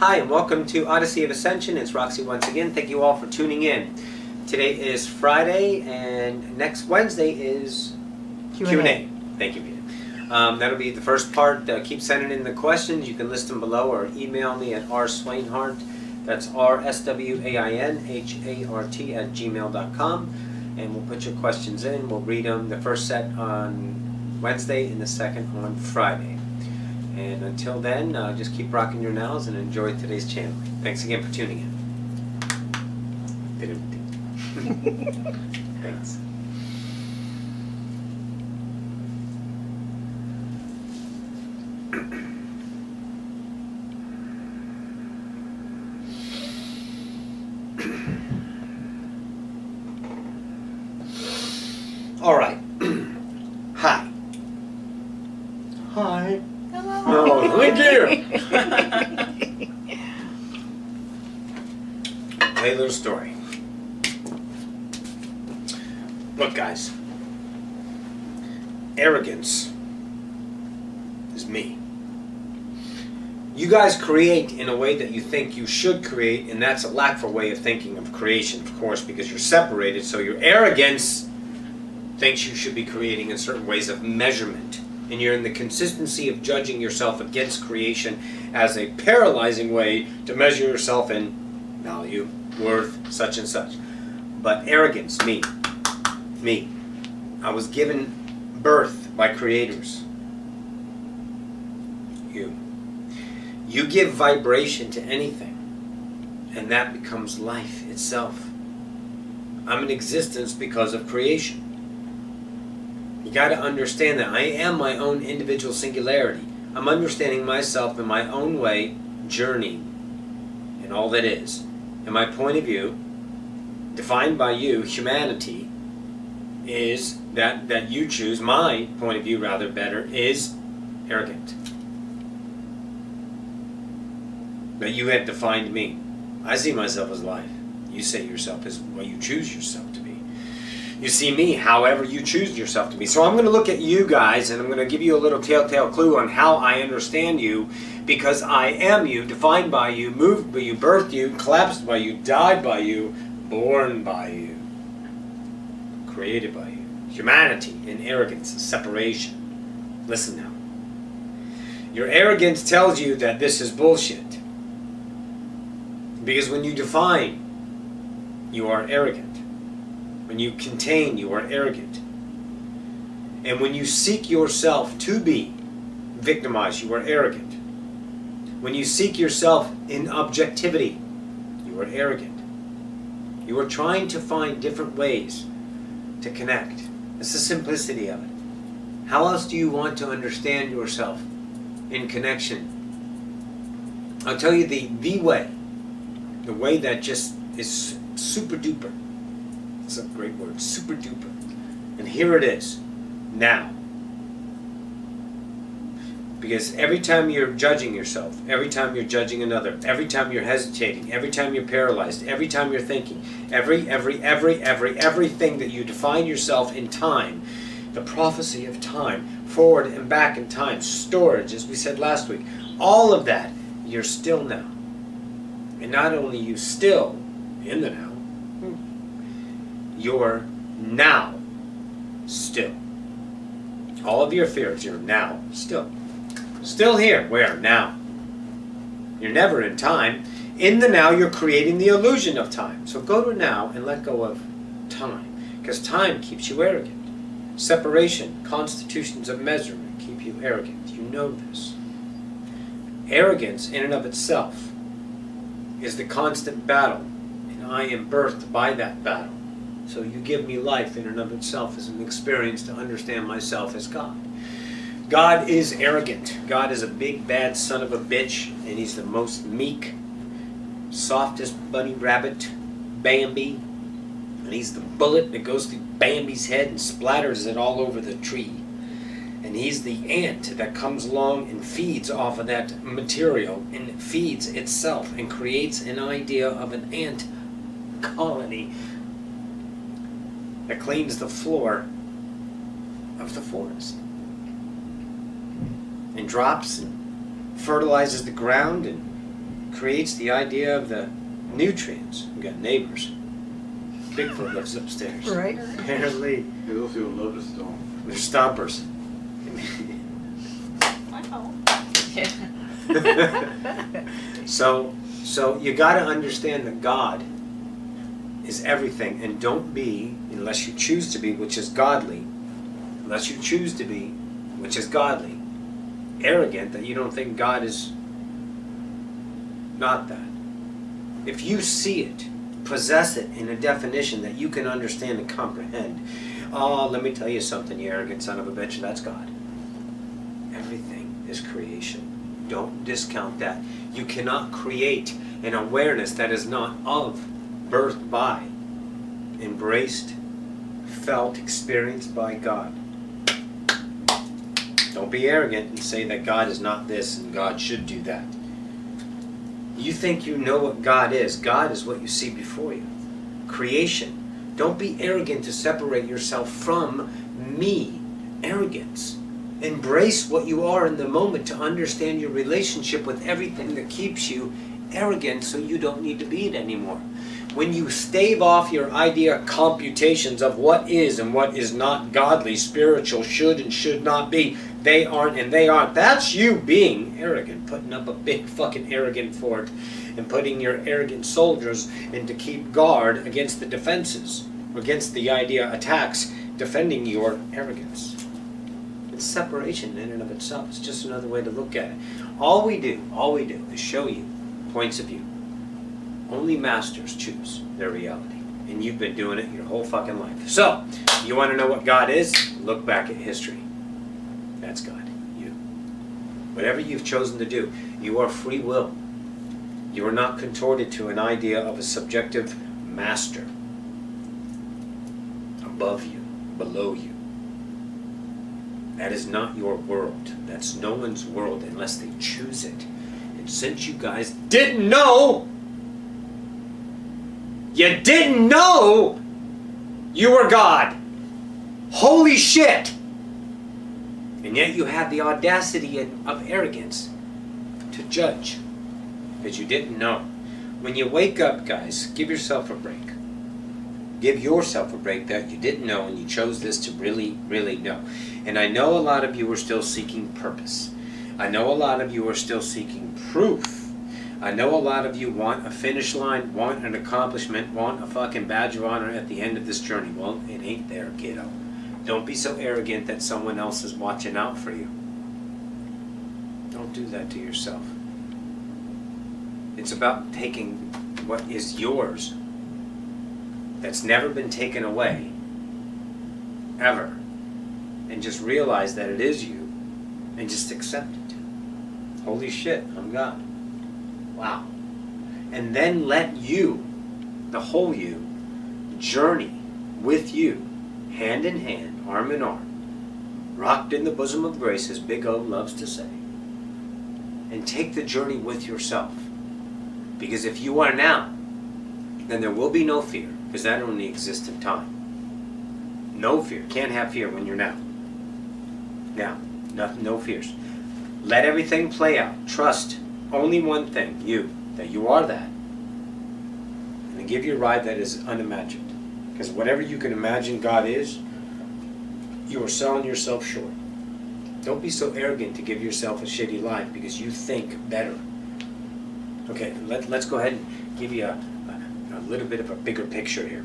Hi, and welcome to Odyssey of Ascension. It's Roxy once again. Thank you all for tuning in. Today is Friday, and next Wednesday is Q&A. Thank you, Peter. That'll be the first part. Keep sending in the questions. You can list them below or email me at rswainhart. That's rswainhart@gmail.com. And we'll put your questions in. We'll read them, the first set on Wednesday and the second on Friday. And until then, just keep rocking your nails and enjoy today's channel. Thanks again for tuning in. Thanks. All right. Hi. Hi. Hello. Oh, thank you. Hey, little story. Look, guys. Arrogance is me. You guys create in a way that you think you should create, and that's a lackful way of thinking of creation, of course, because you're separated. So your arrogance thinks you should be creating in certain ways of measurement. And you're in the consistency of judging yourself against creation as a paralyzing way to measure yourself in value, worth, such and such. But arrogance, me. I was given birth by creators. You give vibration to anything, and that becomes life itself. I'm in existence because of creation. You got to understand that I am my own individual singularity. I'm understanding myself in my own way, journeying in all that is. And my point of view, defined by you, humanity, is that you choose. My point of view, rather better, is arrogant. That you have defined me. I see myself as life. You say yourself as what you choose yourself to be. You see me however you choose yourself to be. So I'm going to look at you guys, and I'm going to give you a little telltale clue on how I understand you, because I am you, defined by you, moved by you, birthed you, collapsed by you, died by you, born by you, created by you. Humanity and arrogance, separation. Listen now. Your arrogance tells you that this is bullshit. Because when you define, you are arrogant. When you contain, you are arrogant. And when you seek yourself to be victimized, you are arrogant. When you seek yourself in objectivity, you are arrogant. You are trying to find different ways to connect. It's the simplicity of it. How else do you want to understand yourself in connection? I'll tell you the way that just is super duper. It's a great word, super duper. And here it is, now. Because every time you're judging yourself, every time you're judging another, every time you're hesitating, every time you're paralyzed, every time you're thinking, everything that you define yourself in time, the prophecy of time, forward and back in time, storage, as we said last week, all of that, you're still now. And not only you still in the now, you're now still. All of your fears, you're now still. Still here. Where? Now. You're never in time. In the now, you're creating the illusion of time. So go to now and let go of time. Because time keeps you arrogant. Separation, constitutions of measurement keep you arrogant. You know this. Arrogance in and of itself is the constant battle. And I am birthed by that battle. So you give me life in and of itself as an experience to understand myself as God. God is arrogant. God is a big bad son of a bitch, and he's the most meek, softest bunny rabbit, Bambi. And he's the bullet that goes through Bambi's head and splatters it all over the tree. And he's the ant that comes along and feeds off of that material and feeds itself and creates an idea of an ant colony that cleans the floor of the forest and drops and fertilizes the ground and creates the idea of the nutrients. We've got neighbors. Bigfoot lives upstairs. Right. Apparently. They also love to stomp. They're stompers. So you got to understand that God is everything, and don't be, unless you choose to be, which is godly, unless you choose to be, which is godly, arrogant that you don't think God is not that. If you see it, possess it in a definition that you can understand and comprehend. Oh, let me tell you something, you arrogant son of a bitch, that's God. Everything is creation. Don't discount that. You cannot create an awareness that is not of, birthed by, embraced, felt, experienced by God. Don't be arrogant and say that God is not this and God should do that. You think you know what God is. God is what you see before you. Creation. Don't be arrogant to separate yourself from me. Arrogance. Embrace what you are in the moment to understand your relationship with everything that keeps you arrogant so you don't need to be it anymore. When you stave off your idea computations of what is and what is not godly, spiritual, should and should not be, they aren't and they aren't. That's you being arrogant, putting up a big fucking arrogant fort and putting your arrogant soldiers in to keep guard against the defenses, against the idea attacks, defending your arrogance. It's separation in and of itself. It's just another way to look at it. All we do is show you points of view. Only masters choose their reality. And you've been doing it your whole fucking life. So, you want to know what God is? Look back at history. That's God. You. Whatever you've chosen to do, you are free will. You are not contorted to an idea of a subjective master. Above you. Below you. That is not your world. That's no one's world unless they choose it. And since you guys didn't know, you didn't know you were God. Holy shit. And yet you had the audacity of arrogance to judge because you didn't know. When you wake up, guys, give yourself a break. Give yourself a break that you didn't know and you chose this to really, really know. And I know a lot of you are still seeking purpose. I know a lot of you are still seeking proof. I know a lot of you want a finish line, want an accomplishment, want a fucking badge of honor at the end of this journey. Well, it ain't there, kiddo. Don't be so arrogant that someone else is watching out for you. Don't do that to yourself. It's about taking what is yours that's never been taken away, ever, and just realize that it is you, and just accept it. Holy shit, I'm God. Wow. And then let you, the whole you, journey with you, hand in hand, arm in arm, rocked in the bosom of grace, as Big O loves to say, and take the journey with yourself. Because if you are now, then there will be no fear, because that only exists in time. No fear. Can't have fear when you're now. Now. Nothing, no fears. Let everything play out. Trust only one thing, you, that you are that. And then give you a ride that is unimagined. Because whatever you can imagine God is, you are selling yourself short. Don't be so arrogant to give yourself a shitty life because you think better. Okay, let's go ahead and give you a little bit of a bigger picture here.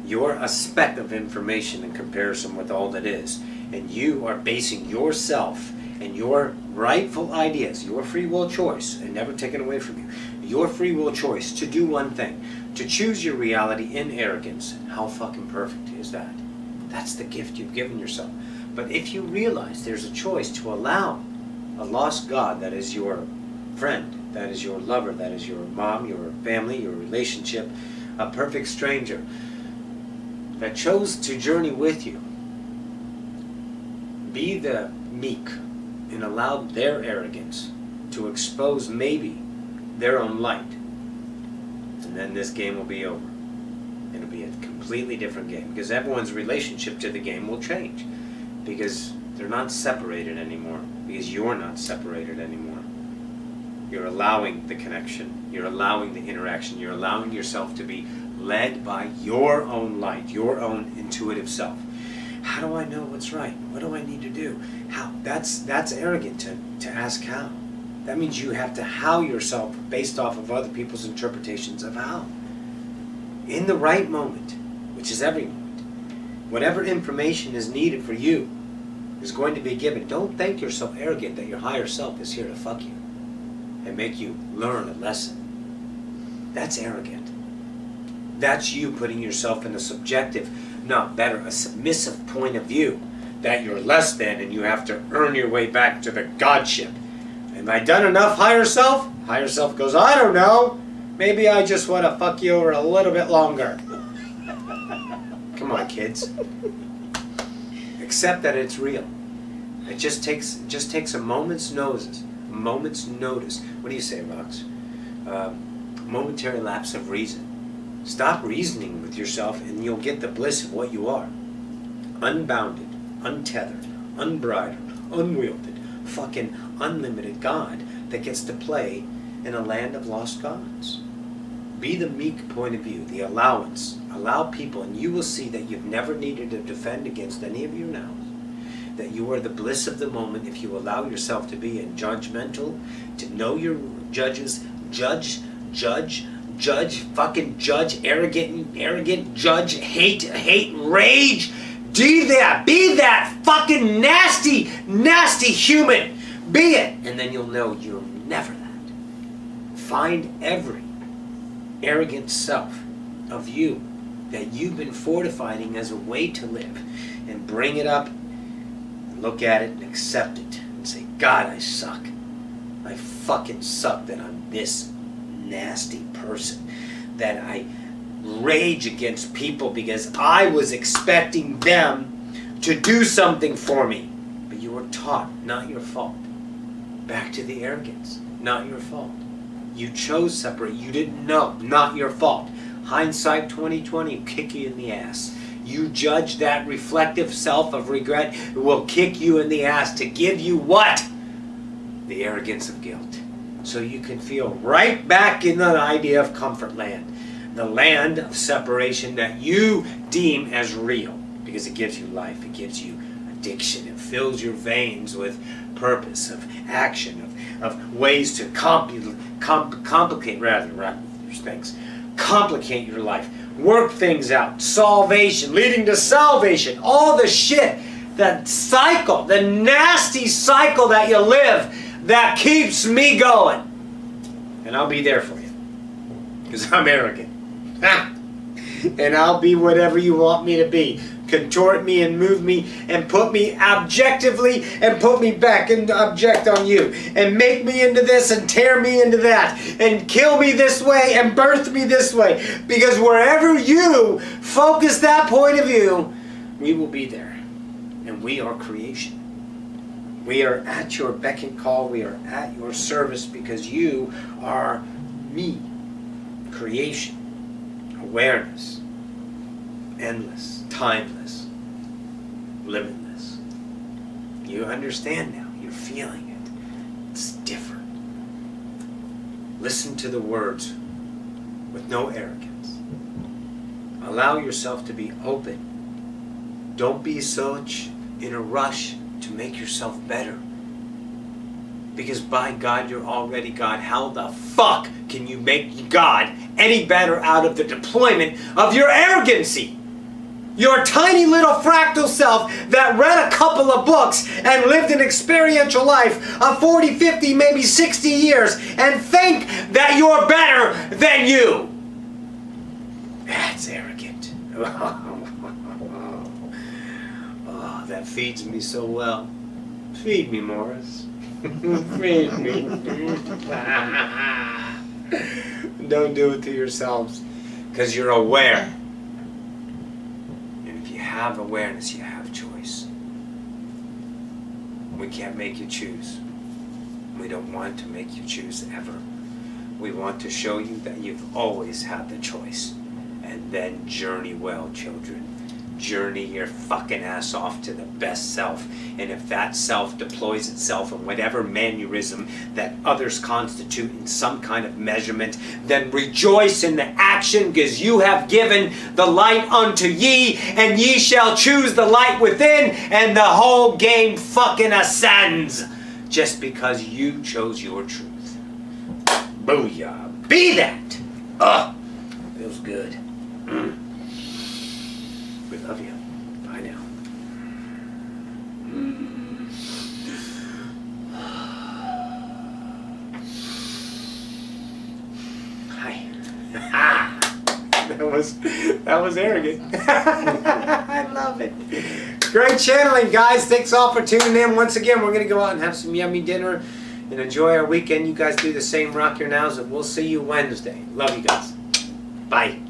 You're a speck of information in comparison with all that is. And you are basing yourself and your rightful ideas, your free will choice, and never taken away from you, your free will choice to do one thing, to choose your reality in arrogance. How fucking perfect is that? That's the gift you've given yourself. But if you realize there's a choice to allow a lost God that is your friend, that is your lover, that is your mom, your family, your relationship, a perfect stranger that chose to journey with you, be the meek and allow their arrogance to expose maybe their own light. And then this game will be over. It'll be a completely different game because everyone's relationship to the game will change because they're not separated anymore, because you're not separated anymore. You're allowing the connection. You're allowing the interaction. You're allowing yourself to be led by your own light, your own intuitive self. How do I know what's right? What do I need to do? How? That's arrogant to ask how. That means you have to how yourself based off of other people's interpretations of how. In the right moment, which is every moment, whatever information is needed for you is going to be given. Don't think yourself arrogant that your higher self is here to fuck you and make you learn a lesson. That's arrogant. That's you putting yourself in a subjective, a submissive point of view that you're less than and you have to earn your way back to the godship. Have I done enough, higher self? Higher self goes, I don't know. Maybe I just want to fuck you over a little bit longer. Come on, kids. Accept that it's real. It just takes a moment's notice. A moment's notice. What do you say, Rox? Momentary lapse of reason. Stop reasoning with yourself and you'll get the bliss of what you are. Unbounded, untethered, unbridled, unwielded, fucking unlimited God that gets to play in a land of lost gods. Be the meek point of view, the allowance. Allow people, and you will see that you've never needed to defend against any of your nows. That you are the bliss of the moment if you allow yourself to be in judgmental, to know your judges, judge, fucking judge, arrogant, judge, hate, rage. Be that fucking nasty human. Be it. And then you'll know you're never that. Find every arrogant self of you that you've been fortifying as a way to live and bring it up and look at it and accept it and say, God, I suck. I fucking suck that I'm this nasty person, that I rage against people because I was expecting them to do something for me. But you were taught, not your fault. Back to the arrogance, not your fault. You chose separate, you didn't know, not your fault. Hindsight 2020 will kick you in the ass. You judge that reflective self of regret, it will kick you in the ass to give you what? The arrogance of guilt. So you can feel right back in the idea of comfort land. The land of separation that you deem as real. Because it gives you life, it gives you addiction, it fills your veins with purpose, of action, of ways to complicate your life, work things out, salvation, leading to salvation, all the shit, that cycle, the nasty cycle that you live that keeps me going. And I'll be there for you. Because I'm arrogant. And I'll be whatever you want me to be. Contort me and move me and put me objectively and put me back and object on you. And make me into this and tear me into that. And kill me this way and birth me this way. Because wherever you focus that point of view, we will be there. And we are creation. We are at your beck and call. We are at your service because you are me. Creation. Awareness. Endless. Timeless. Limitless. You understand now. You're feeling it. It's different. Listen to the words with no arrogance. Allow yourself to be open. Don't be such in a rush to make yourself better. Because by God, you're already God. How the fuck can you make God any better out of the deployment of your arrogancy? Your tiny little fractal self that read a couple of books and lived an experiential life of 40, 50, maybe 60 years and think that you're better than you. That's arrogant. Oh, that feeds me so well. Feed me, Morris. Feed me. Don't do it to yourselves, because you're aware. And if you have awareness, you have choice. We can't make you choose. We don't want to make you choose ever. We want to show you that you've always had the choice. And then journey well, children. journey your fucking ass off to the best self. And if that self deploys itself in whatever mannerism that others constitute in some kind of measurement, then rejoice in the action, because you have given the light unto ye, and ye shall choose the light within, and the whole game fucking ascends just because you chose your truth. Booyah. Be that. Ugh. Feels good. We love you. Bye now. Hi. That was arrogant. I love it. Great channeling, guys. Thanks all for tuning in. Once again, we're going to go out and have some yummy dinner and enjoy our weekend. You guys do the same. Rock your nows, and we'll see you Wednesday. Love you guys. Bye.